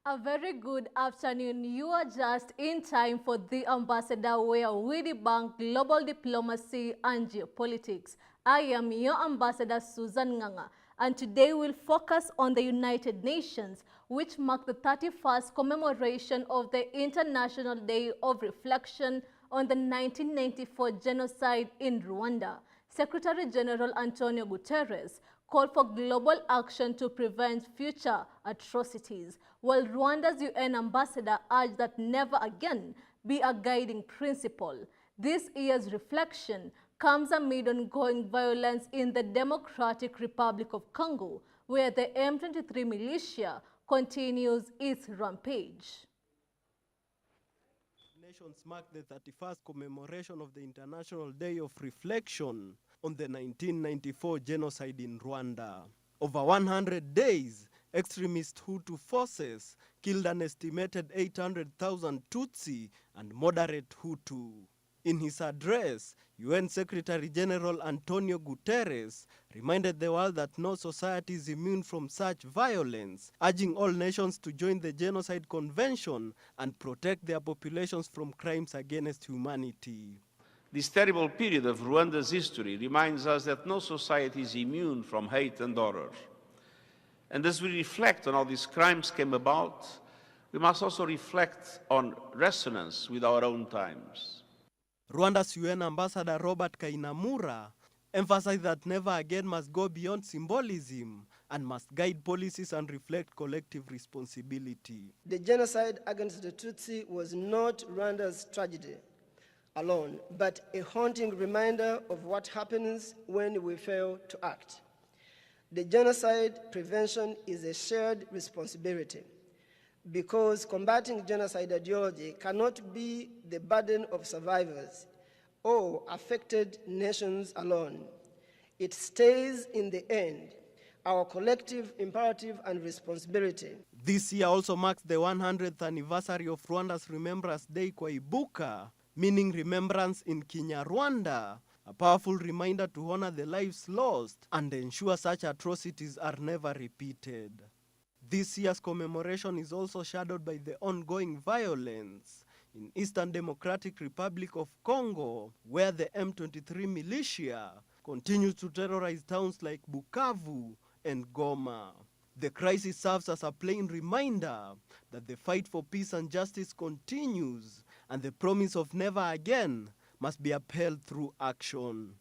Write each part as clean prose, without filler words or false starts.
A very good afternoon. You are just in time for The Ambassador, where we debunk global diplomacy and geopolitics. I am your ambassador, Susan Nganga, and today we'll focus on the United Nations, which marked the 31st commemoration of the International Day of Reflection on the 1994 genocide in Rwanda. Secretary General Antonio Guterres called for global action to prevent future atrocities, while Rwanda's UN ambassador urged that never again be a guiding principle. This year's reflection comes amid ongoing violence in the Democratic Republic of Congo, where the M23 militia continues its rampage. Nations mark the 31st commemoration of the International Day of Reflection on the 1994 genocide in Rwanda. Over 100 days, extremist Hutu forces killed an estimated 800,000 Tutsi and moderate Hutu. In his address, UN Secretary General Antonio Guterres reminded the world that no society is immune from such violence, urging all nations to join the Genocide Convention and protect their populations from crimes against humanity. This terrible period of Rwanda's history reminds us that no society is immune from hate and horror. And as we reflect on how these crimes came about, we must also reflect on resonance with our own times. Rwanda's UN Ambassador Robert Kainamura emphasized that never again must go beyond symbolism and must guide policies and reflect collective responsibility. The genocide against the Tutsi was not Rwanda's tragedy alone, but a haunting reminder of what happens when we fail to act. The genocide prevention is a shared responsibility, because combating genocide ideology cannot be the burden of survivors or affected nations alone. It stays, in the end, our collective imperative and responsibility. This year also marks the 100th anniversary of Rwanda's Remembrance Day Kwibuka, meaning remembrance in Kinyarwanda, a powerful reminder to honor the lives lost and ensure such atrocities are never repeated. This year's commemoration is also shadowed by the ongoing violence in Eastern Democratic Republic of Congo, where the M23 militia continues to terrorize towns like Bukavu and Goma. The crisis serves as a plain reminder that the fight for peace and justice continues, and the promise of never again must be upheld through action.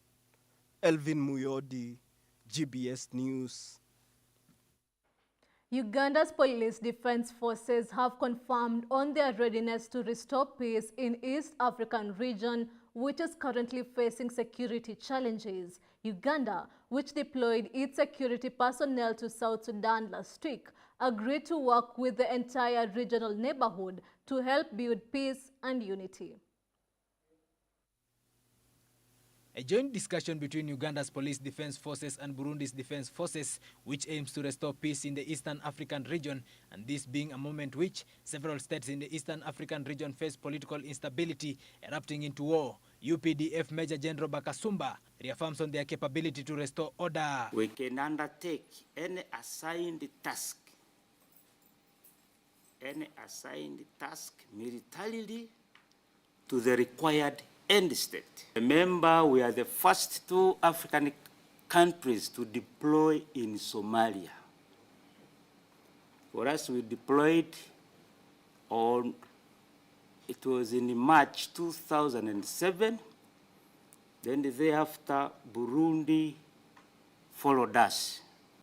Elvin Muyodi, GBS News. Uganda's police defense forces have confirmed on their readiness to restore peace in East African region, which is currently facing security challenges. Uganda, which deployed its security personnel to South Sudan last week, agreed to work with the entire regional neighborhood to help build peace and unity. A joint discussion between Uganda's police defense forces and Burundi's defense forces, which aims to restore peace in the Eastern African region, and this being a moment which several states in the Eastern African region face political instability erupting into war. UPDF Major General Bakasumba reaffirms on their capability to restore order. We can undertake any assigned task militarily to the required end state. Remember, we are the first two African countries to deploy in Somalia. For us, we deployed it was in March 2007. Then thereafter, Burundi followed us.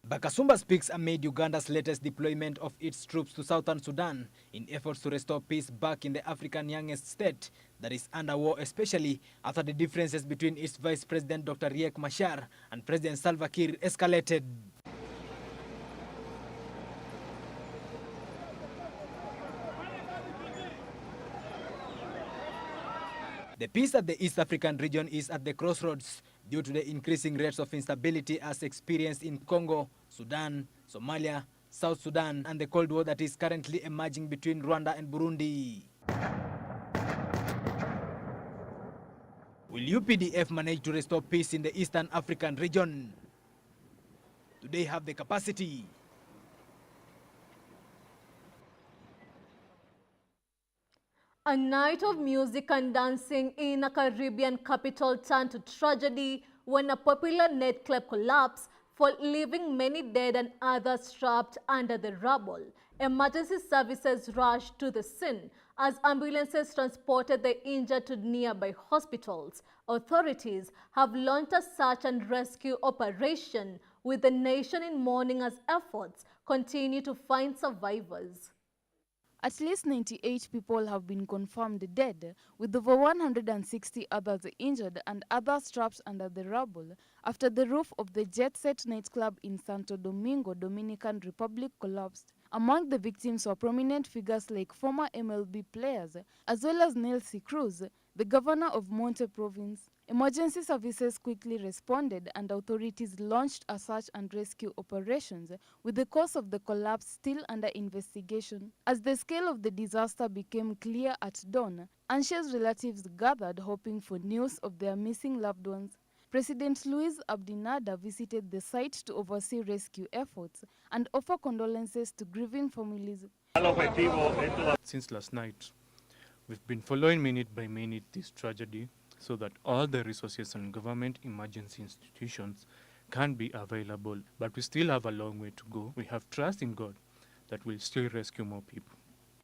Bakasumba speaks amid Uganda's latest deployment of its troops to southern Sudan in efforts to restore peace back in the African youngest state that is under war, especially after the differences between its Vice President Dr. Riek Machar and President Salva Kiir escalated. The peace at the East African region is at the crossroads due to the increasing rates of instability as experienced in Congo, Sudan, Somalia, South Sudan, and the Cold War that is currently emerging between Rwanda and Burundi. Will UPDF manage to restore peace in the Eastern African region? Do they have the capacity? A night of music and dancing in a Caribbean capital turned to tragedy when a popular nightclub collapsed, leaving many dead and others trapped under the rubble. Emergency services rushed to the scene as ambulances transported the injured to nearby hospitals. Authorities have launched a search and rescue operation, with the nation in mourning as efforts continue to find survivors. At least 98 people have been confirmed dead, with over 160 others injured and others trapped under the rubble after the roof of the Jet Set nightclub in Santo Domingo, Dominican Republic collapsed. Among the victims were prominent figures like former MLB players, as well as Nelson Cruz, the governor of Monte Province. Emergency services quickly responded and authorities launched a search and rescue operations, with the cause of the collapse still under investigation. As the scale of the disaster became clear at dawn, anxious relatives gathered hoping for news of their missing loved ones. President Luis Abinadar visited the site to oversee rescue efforts and offer condolences to grieving families. Since last night, we've been following minute by minute this tragedy so that all the resources and government emergency institutions can be available. But we still have a long way to go. We have trust in God that we'll still rescue more people.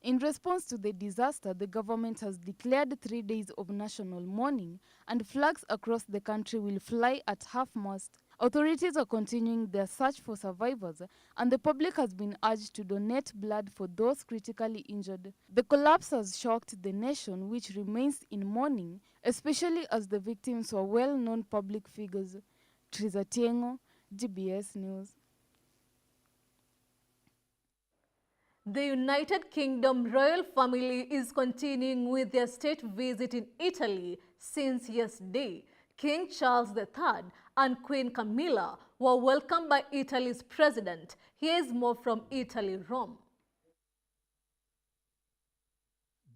In response to the disaster, the government has declared 3 days of national mourning, and flags across the country will fly at half-mast. Authorities are continuing their search for survivors, and the public has been urged to donate blood for those critically injured. The collapse has shocked the nation, which remains in mourning, especially as the victims were well-known public figures. Teresa Tiengo, GBS News. The United Kingdom royal family is continuing with their state visit in Italy since yesterday. King Charles III and Queen Camilla were welcomed by Italy's president. Here's more from Italy, Rome.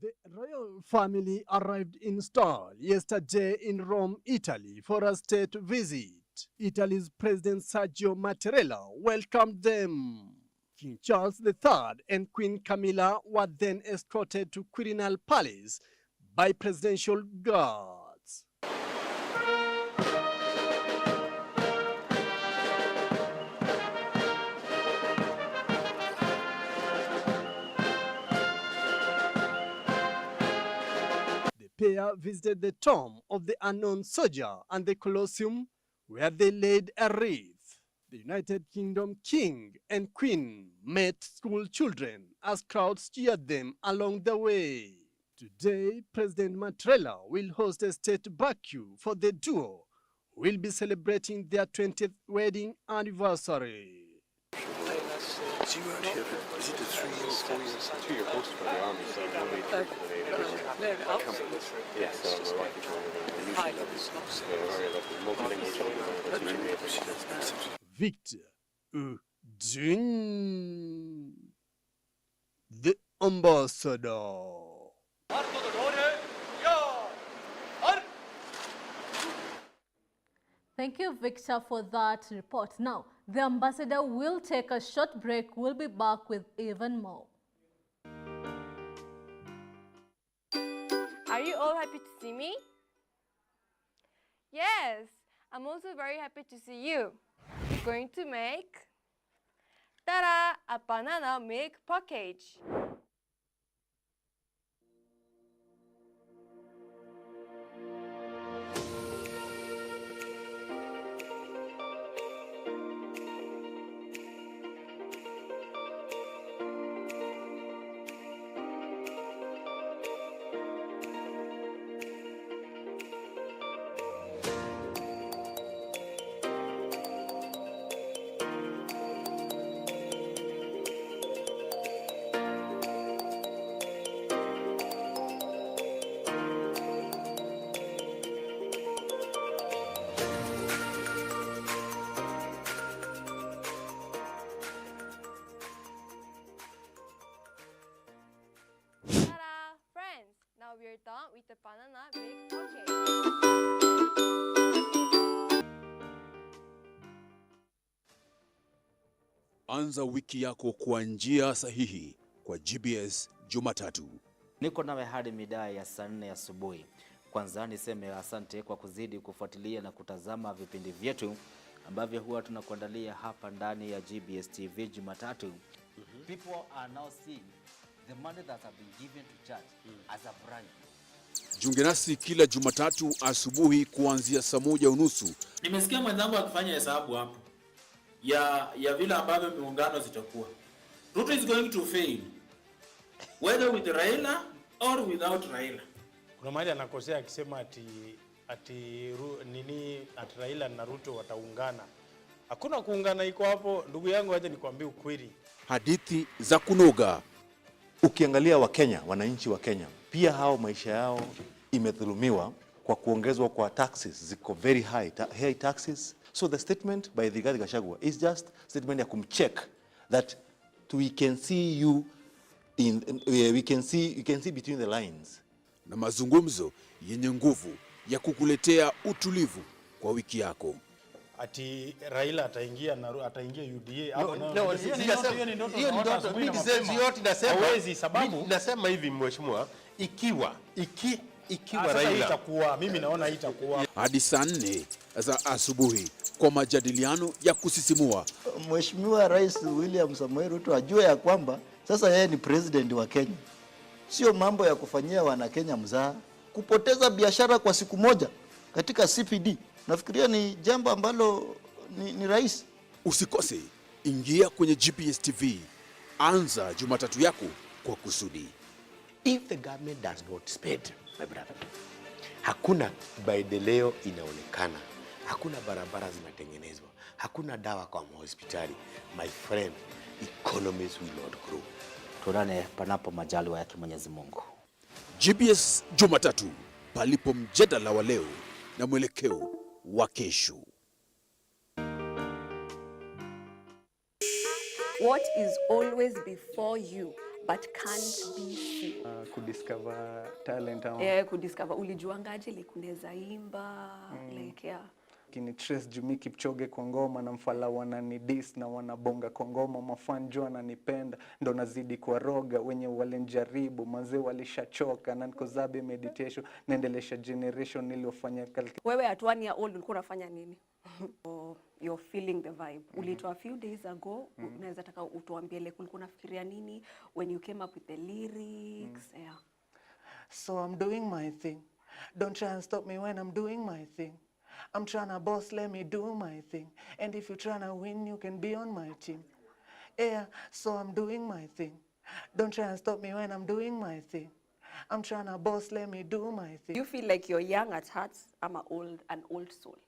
The royal family arrived in style yesterday in Rome, Italy, for a state visit. Italy's President Sergio Mattarella welcomed them. King Charles III and Queen Camilla were then escorted to Quirinal Palace by presidential guards. The pair visited the tomb of the unknown soldier and the Colosseum, where they laid a wreath. The United Kingdom King and Queen met school children as crowds cheered them along the way. Today, President Mattarella will host a state barbecue for the duo, who will be celebrating their 20th wedding anniversary. So you were here for, is it a 3 year or 4 years? 2 year post for the army, so no need to yes, so we're lucky very lucky. Multilingual children. Victor Udin, the ambassador. Thank you, Victor, for that report. Now, the ambassador will take a short break. We'll be back with even more. Are you all happy to see me? Yes, I'm also very happy to see you. We're going to make, ta-da, a banana milk package. Now we're done with the banana milk package. Anza wiki yako kwa njia sahihi kwa GBS Jumatatu. Niko nawe hadi mida ya saa 4 asubuhi. Kwanza niseme asante kwa kuzidi kufuatilia na kutazama vipindi vyetu ambavyo huwa tunakuandalia hapa ndani ya GBS TV Jumatatu. People are now seeing the money that have been given to church as a bribe. Jiunge nasi kila Jumatatu asubuhi kuanzia saa 1:30. Nimesikia mwenzangu akifanya hesabu hapo ya vile ambavyo miungano zitakuwa. Ruto is going to fail whether with Raila or without Raila. Kuna mahali anakosea akisema ati Raila na Ruto wataungana. Hakuna kuungana iko hapo, ndugu yangu, aje nikwambie ukweli. Hadithi za kunoga. Ukiangalia Wakenya, wananchi wa Kenya, pia hao maisha yao imedhulumiwa kwa kuongezwa kwa taxes, ziko very high taxes. So the statement by the Rigathi Gachagua is just statement ya kumcheck that we can see you you can see between the lines. Na mazungumzo yenye nguvu ya kukuletea utulivu kwa wiki yako. Ati Raila ataingia UDA. Hawezi, sababu nasema hivi mheshimiwa, ikiwa Raila itakuwa, mimi naona itakuwa hadi saa 4 za asubuhi kwa majadiliano ya kusisimua. Mheshimiwa Rais William Samoei Ruto ajue ya kwamba sasa yeye ni president wa Kenya. Sio mambo ya kufanyia wana Kenya mzaha. Kupoteza biashara kwa siku moja katika CPD, nafikiria ni jambo ambalo ni rahisi. Usikose, ingia kwenye GPS TV. Anza Jumatatu yako kwa kusudi. if the government does not spend, my brother, hakuna maendeleo inaonekana, hakuna barabara zinatengenezwa, hakuna dawa kwa hospitali, my friend, economies will not grow. Tuonane panapo majaliwa yake Mwenyezi Mungu. GPS Jumatatu, palipo mjadala wa leo na mwelekeo wa kesho. What is always before you but can't be seen? Kudiscover talent. Kudiscover. Ulijuangaje like unaweza imba, like yeah. Kini Trace Jumi Kipchoge kwa ngoma na mfala wananidis na wanabonga kwa ngoma, mafanjo wananipenda ndo nazidi kwa roga, wenye walenjaribu manze walishachoka na niko zabe meditation naendelesha generation niliofanya Wewe at 1 year old ulikuwa unafanya nini? You're feeling the vibe. Ulitoa a few days ago, unaweza taka utuambie like ulikuwa unafikiria nini when you came up with the lyrics? Yeah. So I'm doing my thing. Don't try and stop me when I'm doing my thing. I'm trying to boss, let me do my thing. And if you're trying to win, you can be on my team. Yeah, so I'm doing my thing. Don't try and stop me when I'm doing my thing. I'm trying to boss, let me do my thing. You feel like you're young at heart, I'm an old soul.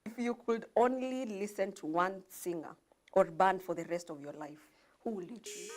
If you could only listen to one singer or band for the rest of your life, who would you choose?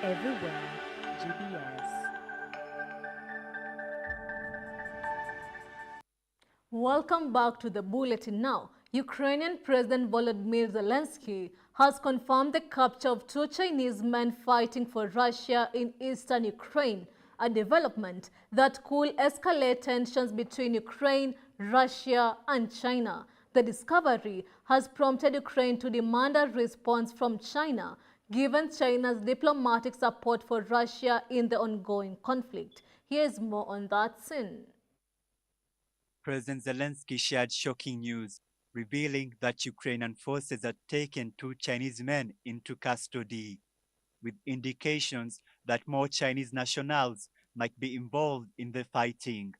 Everywhere, GBS. Welcome back to the bulletin now. Ukrainian President Volodymyr Zelensky has confirmed the capture of 2 Chinese men fighting for Russia in eastern Ukraine, a development that could escalate tensions between Ukraine, Russia, and China. The discovery has prompted Ukraine to demand a response from China, given China's diplomatic support for Russia in the ongoing conflict. Here's more on that scene. President Zelensky shared shocking news, revealing that Ukrainian forces had taken 2 Chinese men into custody, with indications that more Chinese nationals might be involved in the fighting.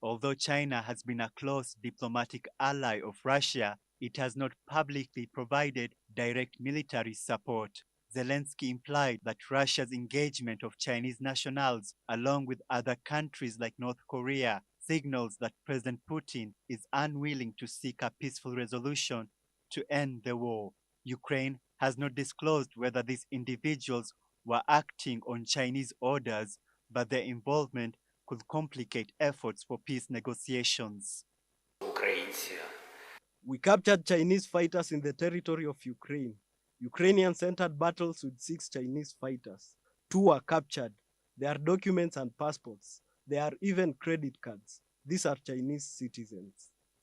Although China has been a close diplomatic ally of Russia, it has not publicly provided direct military support. Zelensky implied that Russia's engagement of Chinese nationals, along with other countries like North Korea, signals that President Putin is unwilling to seek a peaceful resolution to end the war. Ukraine has not disclosed whether these individuals were acting on Chinese orders, but their involvement could complicate efforts for peace negotiations. We captured Chinese fighters in the territory of Ukraine. Ukrainians entered battles with 6 Chinese fighters. 2 were captured. There are documents and passports. There are even credit cards. These are Chinese citizens.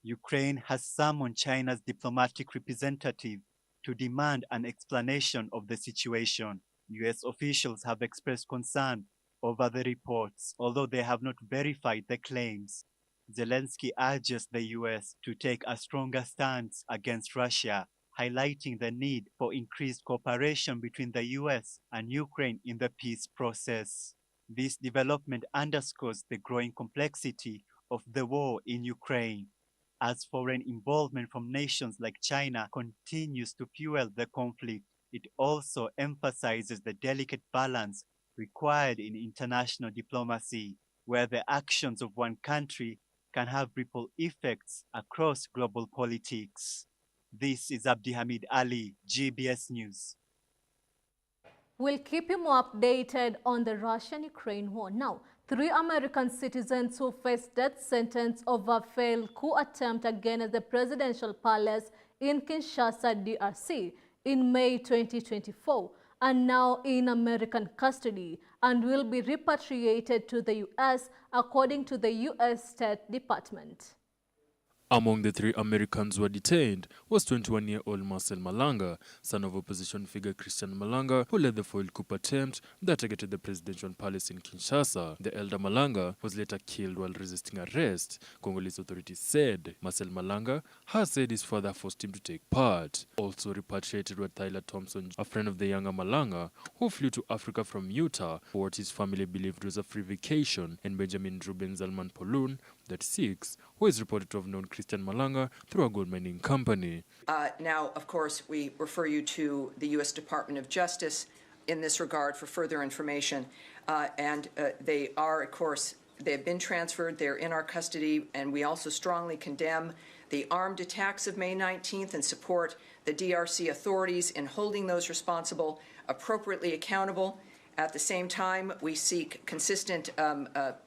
Ukraine has summoned China's diplomatic representative to demand an explanation of the situation. US officials have expressed concern over the reports, although they have not verified the claims. Zelensky urges the US to take a stronger stance against Russia, highlighting the need for increased cooperation between the US and Ukraine in the peace process. This development underscores the growing complexity of the war in Ukraine, as foreign involvement from nations like China continues to fuel the conflict. It also emphasizes the delicate balance required in international diplomacy, where the actions of one country can have ripple effects across global politics. This is Abdi Hamid Ali, GBS News. We'll keep you more updated on the Russian-Ukraine war. Now, 3 American citizens who faced death sentence over a failed coup attempt against the presidential palace in Kinshasa, DRC, in May 2024, are now in American custody and will be repatriated to the U.S., according to the U.S. State Department. Among the 3 Americans who were detained was 21-year-old Marcel Malanga, son of opposition figure Christian Malanga, who led the failed coup attempt that targeted the presidential palace in Kinshasa. The elder Malanga was later killed while resisting arrest, Congolese authorities said. Marcel Malanga has said his father forced him to take part. Also repatriated were Tyler Thompson, a friend of the younger Malanga, who flew to Africa from Utah for what his family believed was a free vacation, and Benjamin Ruben Zalman Polun, 36, who is reported to have known Christian Malanga through a gold mining company. Now, of course, we refer you to the U.S. Department of Justice in this regard for further information. They are, of course, they have been transferred. They're in our custody, and we also strongly condemn the armed attacks of May 19th and support the DRC authorities in holding those responsible appropriately accountable. At the same time, we seek consistent,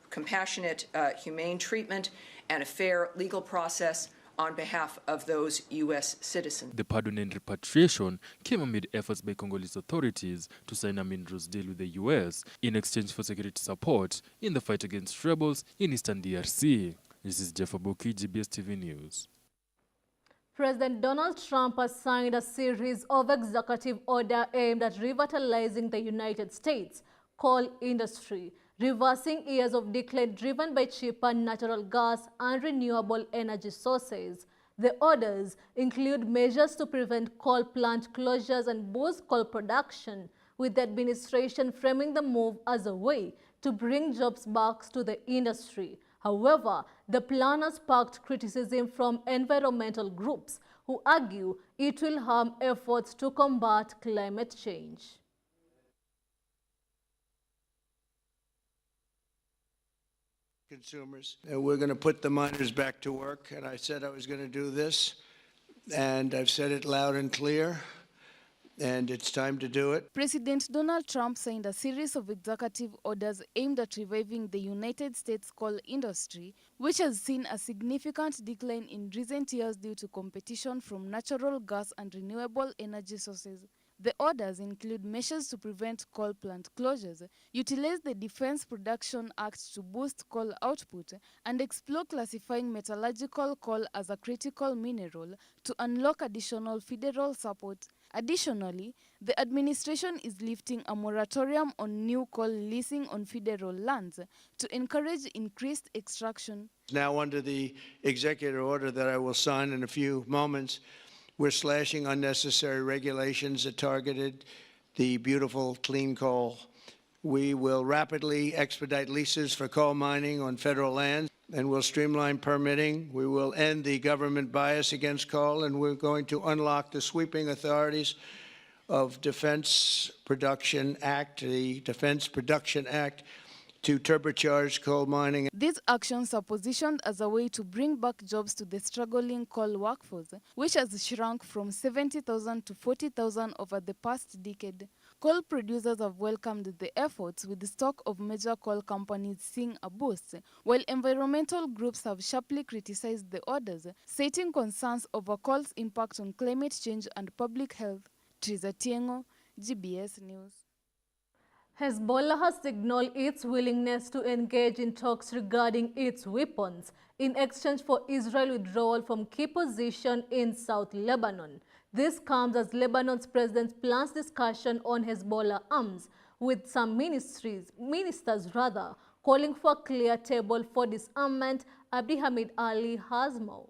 compassionate, humane treatment and a fair legal process on behalf of those U.S. citizens. The pardon and repatriation came amid efforts by Congolese authorities to sign a Mindros deal with the U.S. in exchange for security support in the fight against rebels in eastern DRC. This is Jeff Abuki, GBS TV News. President Donald Trump has signed a series of executive orders aimed at revitalizing the United States coal industry, reversing years of decline driven by cheaper natural gas and renewable energy sources. The orders include measures to prevent coal plant closures and boost coal production, with the administration framing the move as a way to bring jobs back to the industry. However, the plan has sparked criticism from environmental groups who argue it will harm efforts to combat climate change. Consumers. And we're going to put the miners back to work, and I said I was going to do this, and I've said it loud and clear, and it's time to do it. President Donald Trump signed a series of executive orders aimed at reviving the United States coal industry, which has seen a significant decline in recent years due to competition from natural gas and renewable energy sources. The orders include measures to prevent coal plant closures, utilize the Defense Production Act to boost coal output, and explore classifying metallurgical coal as a critical mineral to unlock additional federal support. Additionally, the administration is lifting a moratorium on new coal leasing on federal lands to encourage increased extraction. Now, under the executive order that I will sign in a few moments, we're slashing unnecessary regulations that targeted the beautiful clean coal. We will rapidly expedite leases for coal mining on federal lands. and we'll streamline permitting. We will end the government bias against coal, and we're going to unlock the sweeping authorities of Defense Production Act, the Defense Production Act, to turbocharge coal mining. These actions are positioned as a way to bring back jobs to the struggling coal workforce, which has shrunk from 70,000 to 40,000 over the past decade. Coal producers have welcomed the efforts, with the stock of major coal companies seeing a boost, while environmental groups have sharply criticized the orders, citing concerns over coal's impact on climate change and public health. Teresa Tiengo, GBS News. Hezbollah has signaled its willingness to engage in talks regarding its weapons in exchange for Israel's withdrawal from key positions in South Lebanon. This comes as Lebanon's president plans discussion on Hezbollah arms, with some ministers calling for a clear table for disarmament. Abdihamid Ali has more.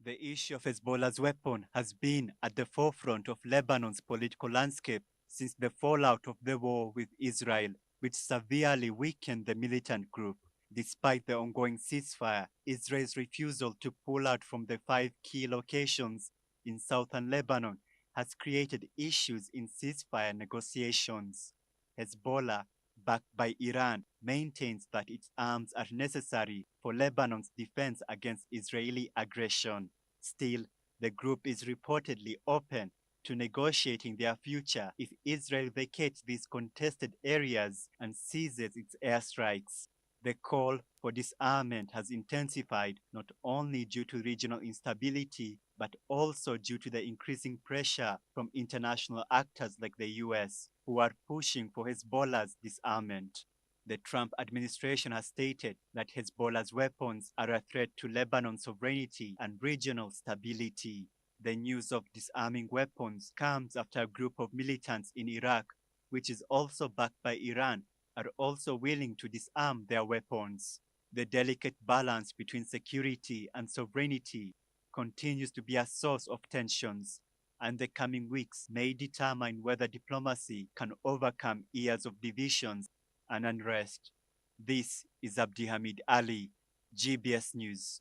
The issue of Hezbollah's weapon has been at the forefront of Lebanon's political landscape since the fallout of the war with Israel, which severely weakened the militant group. Despite the ongoing ceasefire, Israel's refusal to pull out from the 5 key locations in southern Lebanon has created issues in ceasefire negotiations. Hezbollah, backed by Iran, maintains that its arms are necessary for Lebanon's defense against Israeli aggression. Still, the group is reportedly open to negotiating their future if Israel vacates these contested areas and ceases its airstrikes. The call for disarmament has intensified not only due to regional instability, but also due to the increasing pressure from international actors like the US, who are pushing for Hezbollah's disarmament. The Trump administration has stated that Hezbollah's weapons are a threat to Lebanon's sovereignty and regional stability. The news of disarming weapons comes after a group of militants in Iraq, which is also backed by Iran, are also willing to disarm their weapons. The delicate balance between security and sovereignty continues to be a source of tensions, and the coming weeks may determine whether diplomacy can overcome years of divisions and unrest. This is Abdihamid Ali, GBS News.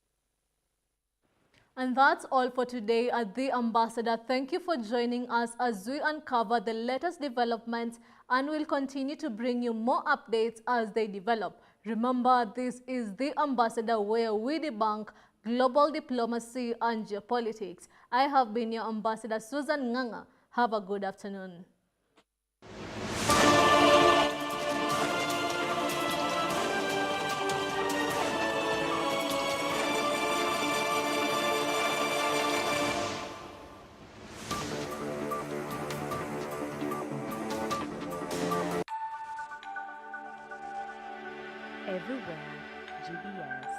And that's all for today at The Ambassador. Thank you for joining us as we uncover the latest developments, and we'll continue to bring you more updates as they develop. Remember, this is The Ambassador, where we debunk global diplomacy and geopolitics. I have been your ambassador, Susan Nganga. Have a good afternoon. Everywhere, GBS.